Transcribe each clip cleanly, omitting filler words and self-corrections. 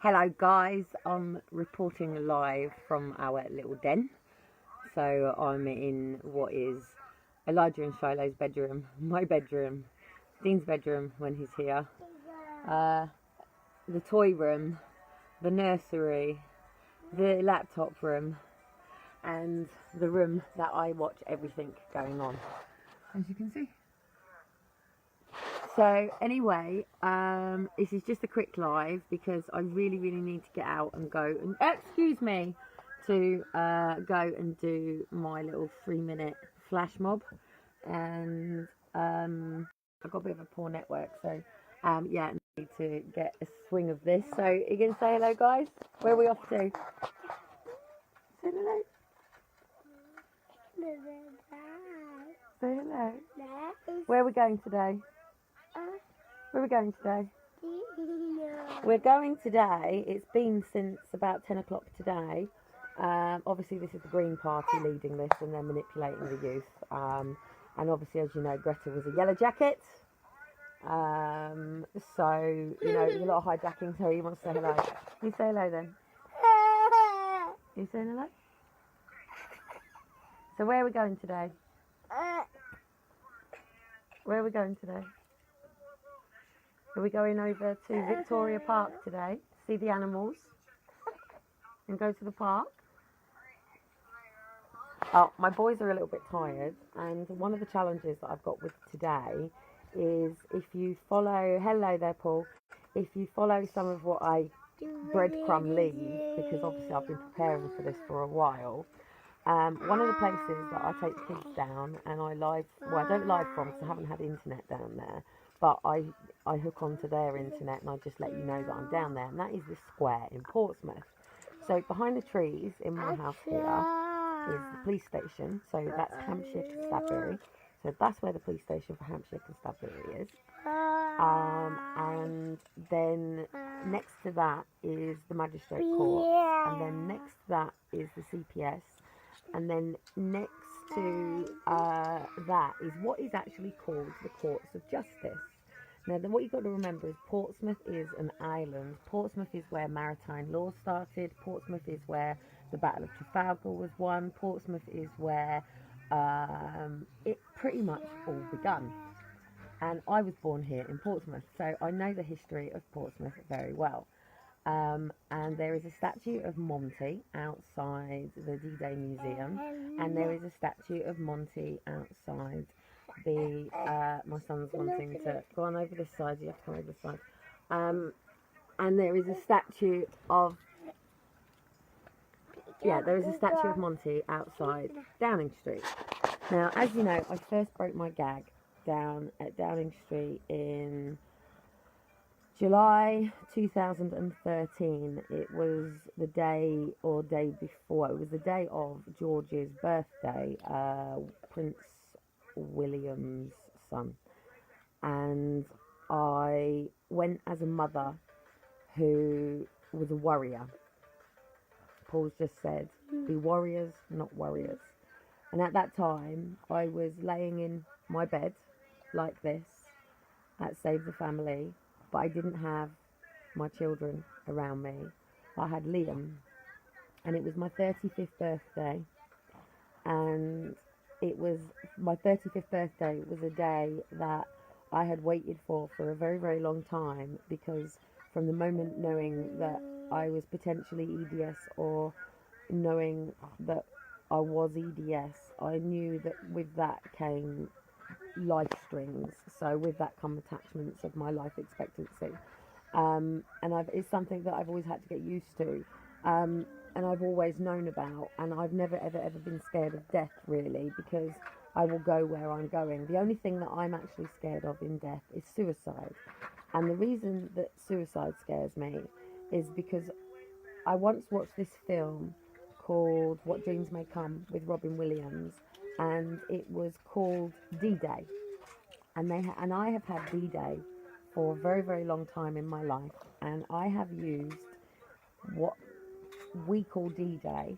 Hello guys, I'm reporting live from our little den. So I'm in what is Elijah and Shiloh's bedroom, my bedroom, Dean's bedroom when he's here, the toy room, the nursery, the laptop room, and the room that I watch everything going on, as you can see. So anyway, this is just a quick live because I really need to get out and go and go and do my little 3-minute flash mob, and I've got a bit of a poor network, so yeah, I need to get a swing of this. So you gonna say hello, guys? Where are we off to? Say hello. Say hello. Where are we going today? Where are we going today? We're going today, it's been since about 10 o'clock today. Obviously this is the Green Party leading this and they're manipulating the youth. And obviously, as you know, Greta was a yellow jacket. So, you know, there's a lot of hijacking, so you want to say hello. You say hello then. You saying hello? So where are we going today? Where are we going today? Are we going over to Victoria Park today, see the animals, and go to the park? Oh, my boys are a little bit tired, and one of the challenges that I've got with today is if you follow, hello there Paul, if you follow some of what I breadcrumb leave, because obviously I've been preparing for this for a while, one of the places that I take the kids down, and I don't live from because I haven't had internet down there, but I hook onto their internet and I just let you know that I'm down there, and that is the square in Portsmouth. So behind the trees in my house here is the police station, so that's Hampshire Constabulary, so that's where the police station for Hampshire Constabulary is, and then next to that is the Magistrate Court, and then next to that is the CPS, and then next to that is what is actually called the Courts of Justice. Now, then what you've got to remember is Portsmouth is an island. Portsmouth is where maritime law started. Portsmouth is where the Battle of Trafalgar was won. Portsmouth is where it pretty much all begun. And I was born here in Portsmouth, so I know the history of Portsmouth very well. And there is a statue of Monty outside the D-Day Museum, and there is a statue of Monty outside the, my son's wanting to go on over this side, you have to come over this side, and there is a statue of, there is a statue of Monty outside Downing Street. Now, as you know, I first broke my gag down at Downing Street in July 2013. It was the day before, it was the day of George's birthday, Prince William's son, and I went as a mother who was a warrior. Paul's just said, be warriors, not worriers. And at that time, I was laying in my bed like this at Save the Family, but I didn't have my children around me. I had Liam, and it was my 35th birthday, and it was my 35th birthday was a day that I had waited for a very long time, because from the moment knowing that I was potentially EDS, or knowing that I was EDS, I knew that with that came life strings, so with that come attachments of my life expectancy, and it's something that I've always had to get used to, and I've always known about, and I've never ever been scared of death, really, because I will go where I'm going. The only thing that I'm actually scared of in death is suicide, and the reason that suicide scares me is because I once watched this film called What Dreams May Come with Robin Williams, and it was called D-Day, and I have had D-Day for a very long time in my life, and I have used what we call D-Day.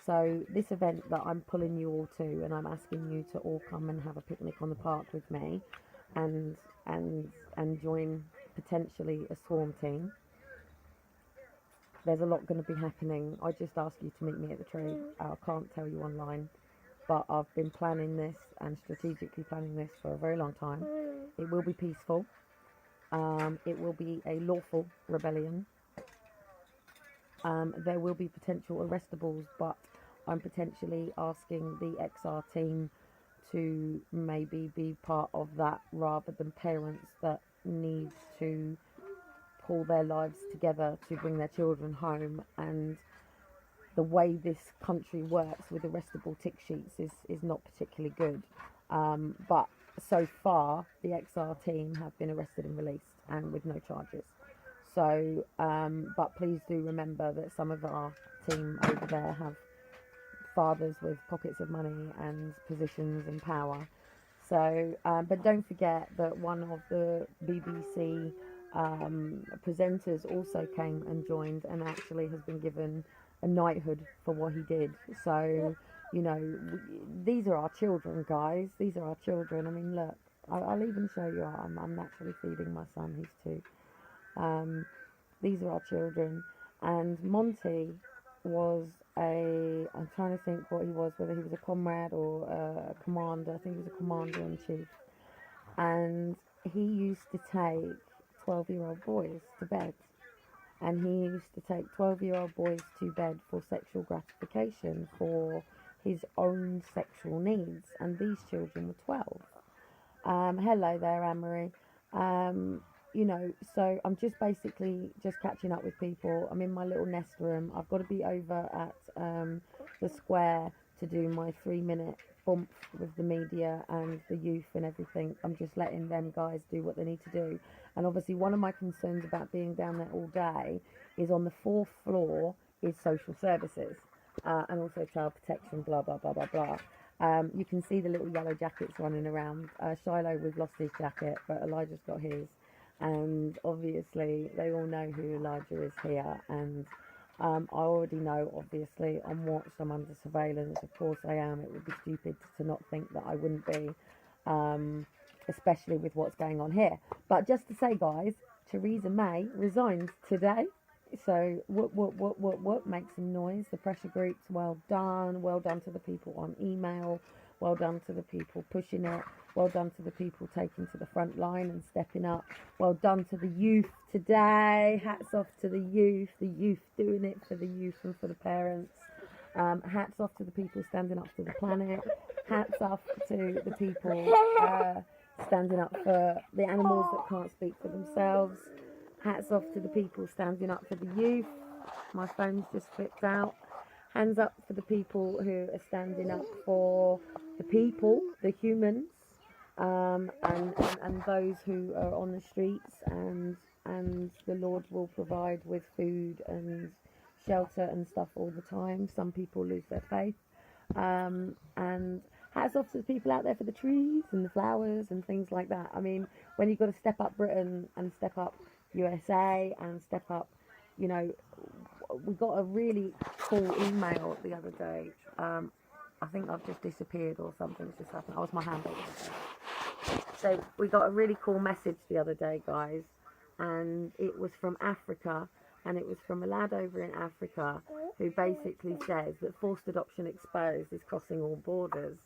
So this event that I'm pulling you all to, and I'm asking you to all come and have a picnic on the park with me, and join potentially a swarm team. there's a lot going to be happening. I just ask you to meet me at the tree. I can't tell you online, but I've been planning this and strategically planning this for a very long time. It will be peaceful. It will be a lawful rebellion. There will be potential arrestables, but I'm potentially asking the XR team to maybe be part of that rather than parents that need to pull their lives together to bring their children home. And the way this country works with arrestable tick sheets is not particularly good. But so far, the XR team have been arrested and released and with no charges. So, but please do remember that some of our team over there have fathers with pockets of money and positions and power. So, but don't forget that one of the BBC presenters also came and joined and actually has been given a knighthood for what he did. So, you know, these are our children, guys. These are our children. I mean, look, I'll even show you. I'm naturally feeding my son. He's 2. These are our children. And Monty was I'm trying to think what he was, whether he was a comrade or a commander. I think he was a commander-in-chief. And he used to take 12-year-old boys to bed. And he used to take 12-year-old boys to bed for sexual gratification for his own sexual needs. And these children were 12. Hello there, Anne-Marie. You know, so I'm just basically just catching up with people. I'm in my little nest room. I've got to be over at the square to do my 3-minute bump with the media and the youth and everything. I'm just letting them guys do what they need to do. And obviously one of my concerns about being down there all day is on the 4th floor is social services and also child protection, blah, blah, blah, blah, blah. You can see the little yellow jackets running around. Shiloh, we've lost his jacket, but Elijah's got his. And obviously they all know who Elijah is here, and I already know, obviously I'm watched, I'm under surveillance, of course I am. It would be stupid to not think that I wouldn't be, especially with what's going on here. But just to say, guys, Theresa May resigned today, so what make some noise. The pressure groups, well done to the people on email, well done to the people pushing it, well done to the people taking to the front line and stepping up, well done to the youth today, hats off to the youth doing it for the youth and for the parents, hats off to the people standing up for the planet, hats off to the people standing up for the animals that can't speak for themselves, hats off to the people standing up for the youth. My phone's just flipped out. Hands up for the people who are standing up for the people, the humans, and those who are on the streets, and the Lord will provide with food and shelter and stuff all the time. Some people lose their faith, and hats off to the people out there for the trees and the flowers and things like that. I mean, when you've got to step up Britain and step up USA and step up, you know, we got a really cool email the other day. I think I've just disappeared or something's just happened. Oh, it's my handbag. So we got a really cool message the other day, guys, and it was from Africa, and it was from a lad over in Africa who basically says that forced adoption exposed is crossing all borders,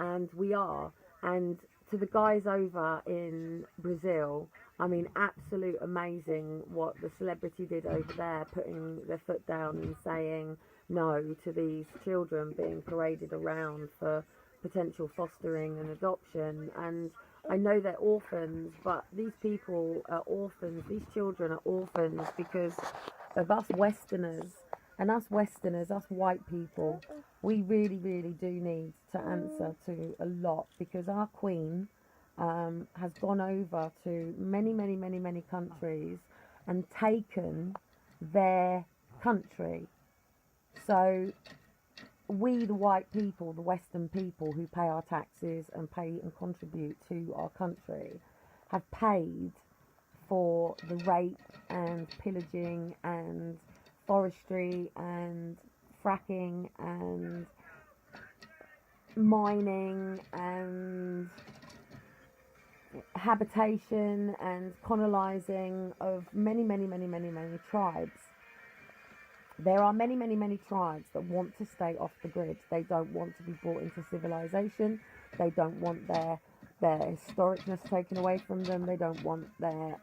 and we are. And to the guys over in Brazil, I mean, absolute amazing what the celebrity did over there, putting their foot down and saying no to these children being paraded around for potential fostering and adoption. And I know they're orphans, but these people are orphans, these children are orphans because of us Westerners. And us Westerners, us white people, we really, really do need to answer to a lot, because our Queen has gone over to many, many, many, many countries and taken their country. So we, the white people, the Western people who pay our taxes and pay and contribute to our country, have paid for the rape and pillaging and forestry and fracking and mining and habitation and colonizing of many, many, many, many, many tribes. there are many, many, many tribes that want to stay off the grid. They don't want to be brought into civilization. They don't want their historicness taken away from them. They don't want their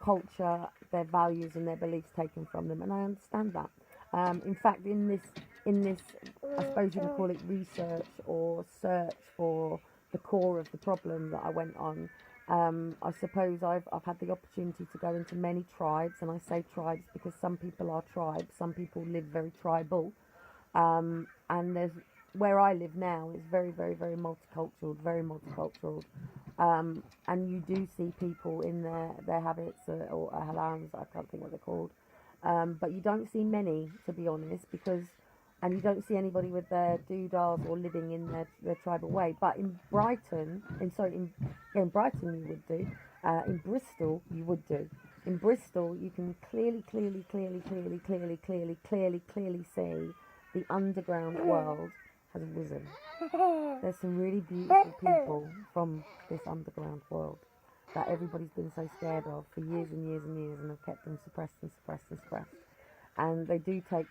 culture, their values, and their beliefs taken from them. And I understand that. In fact, in this, I suppose you can call it research or search for the core of the problem that I went on. I suppose I've had the opportunity to go into many tribes, and I say tribes because some people are tribes, some people live very tribal, and there's where I live now is very, very, very multicultural, and you do see people in their habits or halams, I can't think what they're called, but you don't see many, to be honest, and you don't see anybody with their doodahs or living in their tribal way. But in Brighton, in Brighton you would do. In Bristol you would do. In Bristol you can clearly see the underground world has risen. There's some really beautiful people from this underground world that everybody's been so scared of for years and years and years, and have kept them suppressed. And they do take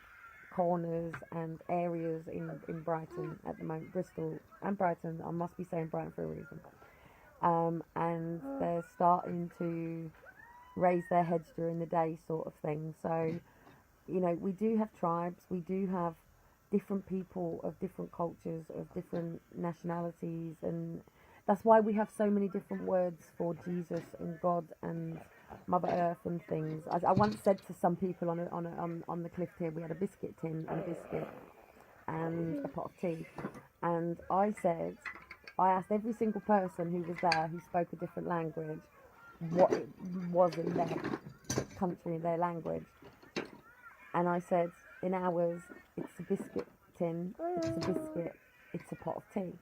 corners and areas in Brighton at the moment, Bristol and Brighton, I must be saying Brighton for a reason, and they're starting to raise their heads during the day, sort of thing. So, you know, we do have tribes, we do have different people of different cultures, of different nationalities, and that's why we have so many different words for Jesus and God and Mother Earth and things. I once said to some people on the cliff here, we had a biscuit tin and a biscuit and a pot of tea, and I asked every single person who was there who spoke a different language what it was in their country, their language, and I said, in ours, it's a biscuit tin, it's a biscuit, it's a pot of tea.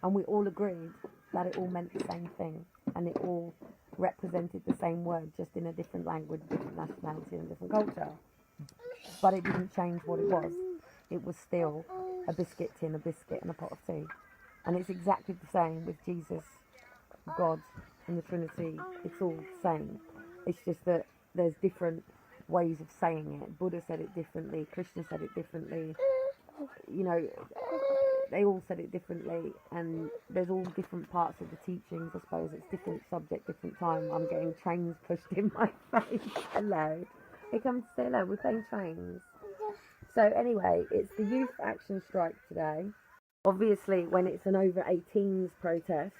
And we all agreed that it all meant the same thing, and it all represented the same word, just in a different language, different nationality, and different culture. But it didn't change what it was. It was still a biscuit tin, a biscuit, and a pot of tea. And it's exactly the same with Jesus, God, and the Trinity. It's all the same. It's just that there's different ways of saying it. Buddha said it differently, Krishna said it differently, you know, they all said it differently, and there's all different parts of the teachings, I suppose. It's different subject, different time. I'm getting trains pushed in my face. Hello. Here comes to say hello. We're playing trains. So anyway, it's the Youth Action Strike today. Obviously, when it's an over 18s protest,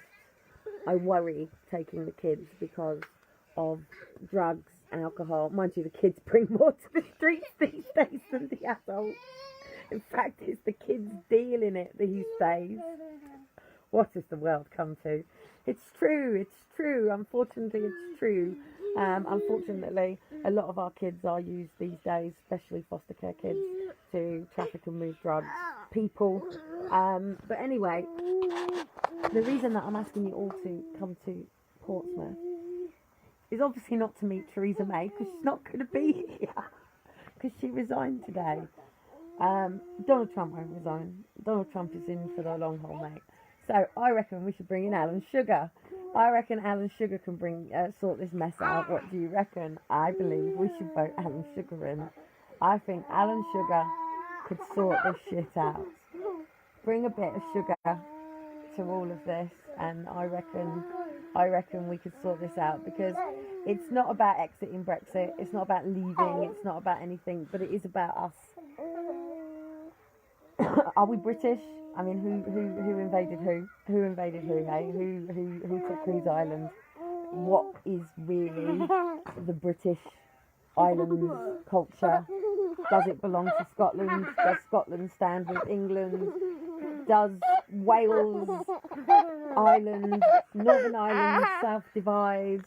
I worry taking the kids because of drugs, alcohol. Mind you, the kids bring more to the streets these days than the adults. In fact, it's the kids dealing it these days. What has the world come to? It's true. Unfortunately, it's true. Unfortunately, a lot of our kids are used these days, especially foster care kids, to traffic and move drugs, people. But anyway, the reason that I'm asking you all to come to Portsmouth is obviously not to meet Theresa May, because she's not going to be here, because she resigned today. Donald Trump won't resign. Donald Trump is in for the long haul, mate. So I reckon we should bring in Alan Sugar. I reckon Alan Sugar can sort this mess out. What do you reckon? I believe we should vote Alan Sugar in. I think Alan Sugar could sort this shit out. Bring a bit of sugar to all of this, and I reckon we could sort this out, because it's not about exiting Brexit, it's not about leaving, it's not about anything, but it is about us. Are we British? I mean, who invaded who? Who invaded who, hey? Who took whose island? What is really the British island culture? Does it belong to Scotland? Does Scotland stand with England? Does Wales, Ireland, Northern Ireland, South Divide,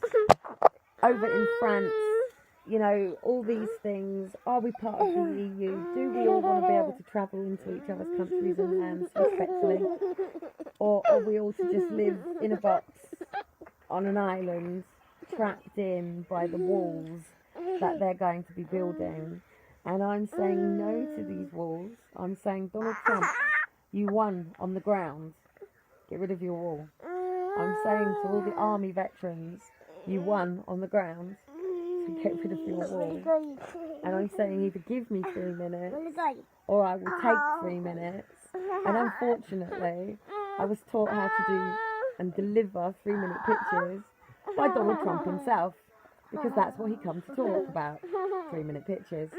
over in France, you know, all these things? Are we part of the EU? Do we all want to be able to travel into each other's countries and lands respectfully? Or are we all to just live in a box on an island, trapped in by the walls that they're going to be building? And I'm saying no to these walls. I'm saying, Donald Trump, you won on the ground. Get rid of your wall. I'm saying to all the army veterans, you won on the ground. to get rid of your wall. And I'm saying either give me 3 minutes or I will take 3 minutes. And unfortunately, I was taught how to do and deliver 3-minute pictures by Donald Trump himself, because that's what he comes to talk about, 3-minute pictures.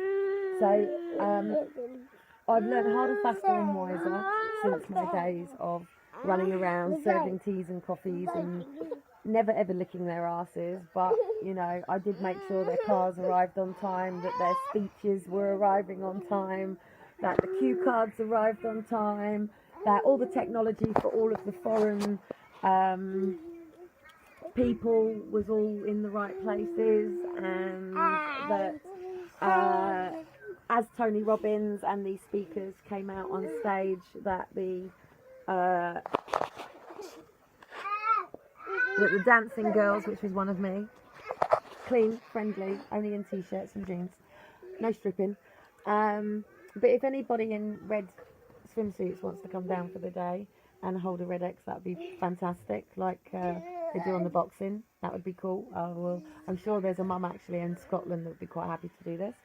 So I've learned harder, faster and wiser since my days of running around serving teas and coffees and never ever licking their asses. But you know, I did make sure their cars arrived on time, that their speeches were arriving on time, that the cue cards arrived on time, that all the technology for all of the foreign people was all in the right places, and that as Tony Robbins and these speakers came out on stage, that the dancing girls, which was one of me, clean, friendly, only in t-shirts and jeans, no stripping. But if anybody in red swimsuits wants to come down for the day and hold a red X, that would be fantastic, like they do on the boxing. That would be cool. I'm sure there's a mum actually in Scotland that would be quite happy to do this.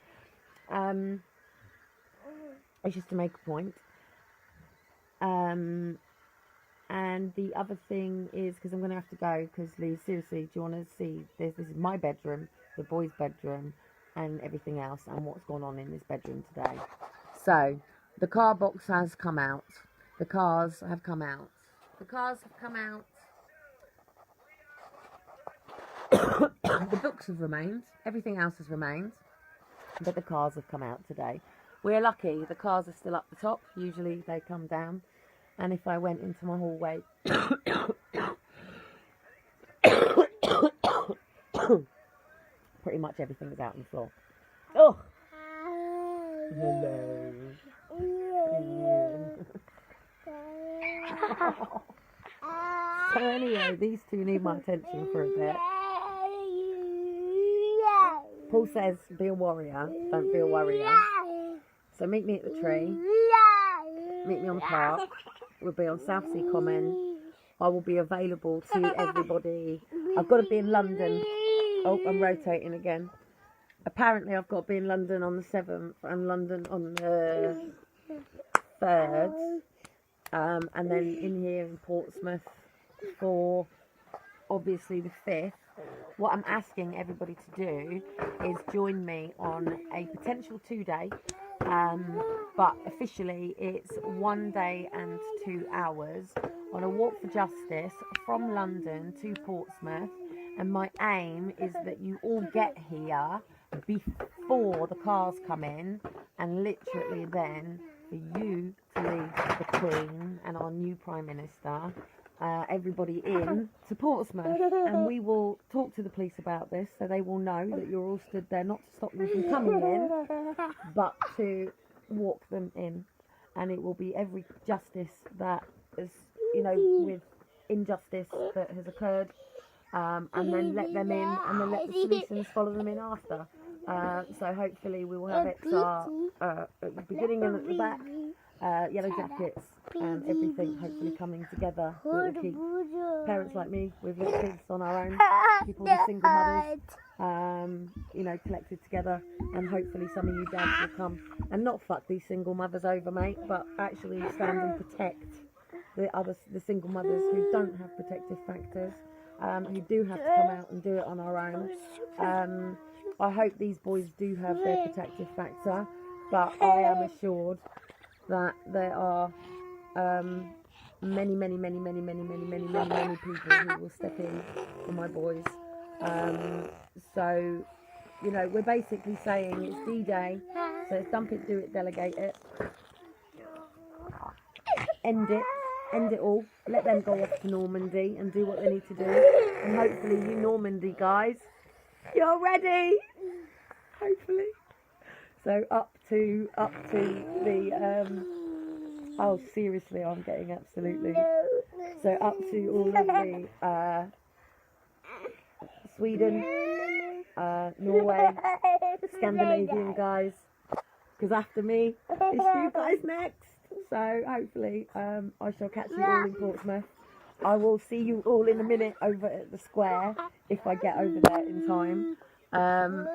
It's just to make a point. And the other thing is, because I'm going to have to go, because Lee, seriously, do you want to see this? This is my bedroom, the boys' bedroom, and everything else, and what's going on in this bedroom today. So, the car box has come out. The cars have come out. The cars have come out. The books have remained. Everything else has remained. But the cars have come out today. We're lucky. The cars are still up the top. Usually they come down. And if I went into my hallway... pretty much everything is out on the floor. Oh! Hello. So anyway, these two need my attention for a bit. Paul says, be a warrior, don't be a worrier. So meet me at the tree. Meet me on the park. We'll be on Southsea Common. I will be available to everybody. I've got to be in London. Oh, I'm rotating again. Apparently I've got to be in London on the 7th and London on the 3rd. And then in here in Portsmouth for obviously the 5th. What I'm asking everybody to do is join me on a potential 2-day, but officially it's 1 day and 2 hours on a walk for justice from London to Portsmouth. And my aim is that you all get here before the cars come in, and literally then for you to lead the Queen and our new Prime Minister, everybody in to Portsmouth, and we will talk to the police about this, so they will know that you're all stood there not to stop them from coming in, but to walk them in. And it will be every justice that is, you know, with injustice that has occurred, and then let them in, and then let the solutions follow them in after. So hopefully we will have XR at the beginning and at the back, Yellow Jackets and everything hopefully coming together. We will keep parents like me with little kids on our own, people with single mothers, you know, collected together, and hopefully some of you dads will come and not fuck these single mothers over, mate, but actually stand and protect the single mothers who don't have protective factors, who do have to come out and do it on our own. I hope these boys do have their protective factor, but I am assured that there are many people who will step in for my boys. So, you know, we're basically saying it's D-Day, so it's dump it, do it, delegate it, end it all, let them go off to Normandy and do what they need to do, and hopefully you Normandy guys, you're ready, hopefully. So up to the oh seriously, I'm getting absolutely, so up to all of the Sweden, Norway, Scandinavian guys, because after me it's you guys next. So hopefully I shall catch you all in Portsmouth. I will see you all in a minute over at the square if I get over there in time. Oh,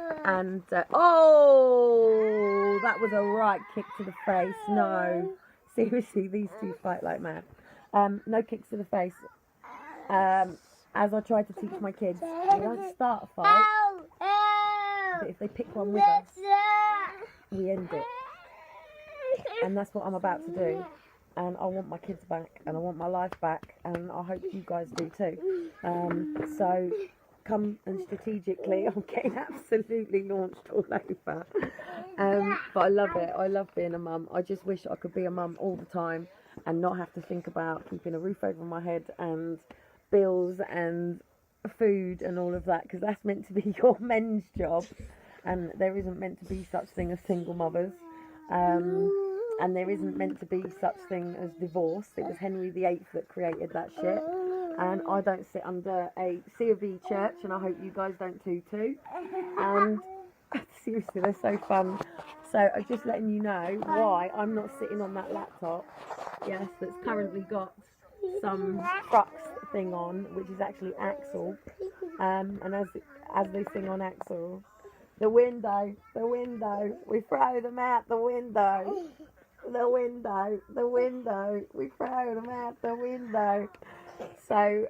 that was a right kick to the face. No, seriously, these two fight like mad. No kicks to the face. As I tried to teach my kids, we don't start a fight, but if they pick one with us, we end it. And that's what I'm about to do. And I want my kids back, and I want my life back, and I hope you guys do too. So come and strategically, I'm getting absolutely launched all over. But I love it. I love being a mum. I just wish I could be a mum all the time and not have to think about keeping a roof over my head and bills and food and all of that, because that's meant to be your men's job, and there isn't meant to be such thing as single mothers. And there isn't meant to be such thing as divorce. It was Henry VIII that created that shit. And I don't sit under a C of E church, and I hope you guys don't too. And seriously, they're so fun. So I'm just letting you know why I'm not sitting on that laptop, yes, that's currently got some Crux thing on, which is actually Axel. And as they sing on Axel, the window, we throw them out the window. The window, we throw them out the window. So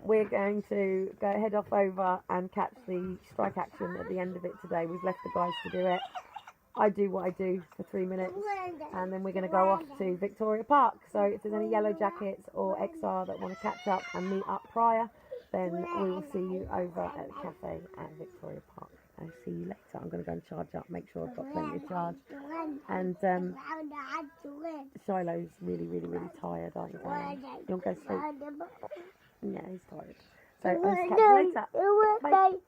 we're going to head off over and catch the strike action at the end of it today. We've left the guys to do it. I do what I do for 3 minutes, and then we're going to go off to Victoria Park. So if there's any Yellow Jackets or XR that want to catch up and meet up prior, then we will see you over at the cafe at Victoria Park. I'll see you later. I'm going to go and charge up, make sure I've got plenty of charge. And Shiloh's really, really, really tired, aren't you, darling? You want to go sleep? Yeah, he's tired. So I'll catch you later. Bye.